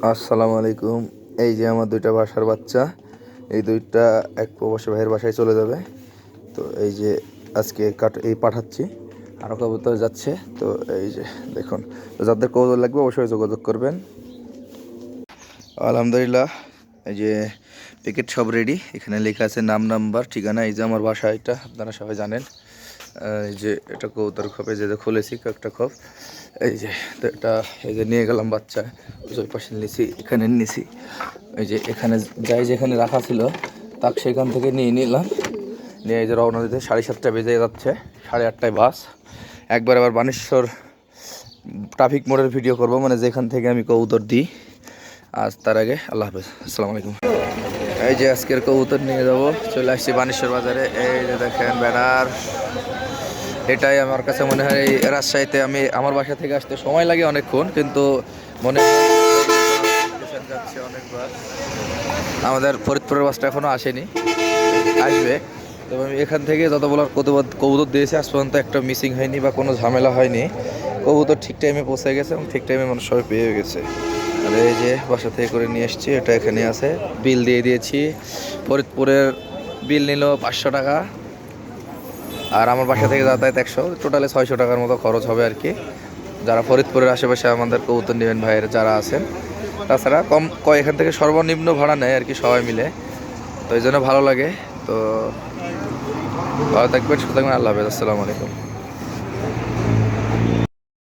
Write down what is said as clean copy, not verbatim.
আসসালামু আলাইকুম। এই যে আমার দুইটা বাসার বাচ্চা, এই দুইটা এক প্রবাসী ভাইয়ের বাসায় চলে যাবে। তো এই যে আজকে পাঠাচ্ছি, আরও কবুতর যাচ্ছে। তো এই যে দেখুন, তো যাদের কবুতর লাগবে অবশ্যই যোগাযোগ করবেন। আলহামদুলিল্লাহ, এই যে প্যাকেট সব রেডি। এখানে লেখা আছে নাম, নাম্বার, ঠিকানা। এই যে আমার বাসা, এটা আপনারা সবাই জানেন। এই যে এটা কবুতর খোপে যে খুলেছি কয়েকটা খোপ। এই যে তো এটা এই যে নিয়ে গেলাম বাচ্চা, ওই পাশে নিয়েছি, এখানে নিয়েছি। এই যে এখানে যাই যেখানে রাখা ছিল তাক সেখান থেকে নিয়ে নিলাম, নিয়ে এই যে রওনা দিতে 7:30 বেজে যাচ্ছে, 8:30টায় বাস। একবার আবার বানেশ্বর ট্রাফিক মোড়ের ভিডিও করব, মানে যেখান থেকে আমি কবুতর দিই। আজ তার আগে আল্লাহ হাফেজ, আসসালামু আলাইকুম। এই যে আজকের কবুতর নিয়ে যাবো, চলে আসছি বানেশ্বর বাজারে। এই যে দেখেন ব্যানার, এটাই আমার কাছে মনে হয় এই রাজশাহীতে আমি আমার বাসা থেকে আসতে সময় লাগে অনেকক্ষণ, কিন্তু মনে যাচ্ছে অনেকবার। আমাদের ফরিদপুরের বাসটা এখনও আসেনি, আসবে। তবে আমি এখান থেকে যতগুলো কবুতর দিয়েছি আজ পর্যন্ত একটা মিসিং হয়নি বা কোনো ঝামেলা হয়নি। কবুতর ঠিক টাইমে পৌঁছে গেছে এবং ঠিক টাইমে মানুষ সবাই পেয়ে গেছে। আর এই যে বাসা থেকে করে নিয়ে এসেছি, এটা এখানে আছে, বিল দিয়ে দিয়েছি। ফরিদপুরের বিল নিল 500 টাকা, আর আমার বাসা থেকে যাতায়াত 100, টোটালে 600 টাকার মতো খরচ হবে আর কি। যারা ফরিদপুরের আশেপাশে আমাদের কবুতর নেবেন ভাইয়ের যারা আছেন, তাছাড়া এখান থেকে সর্বনিম্ন ভাড়া নেয় আর কি সবাই মিলে। তো এই জন্য ভালো লাগে। তো ভালো থাকবেন, সুতরাং আল্লাহ হাফেজ, আসসালামু আলাইকুম।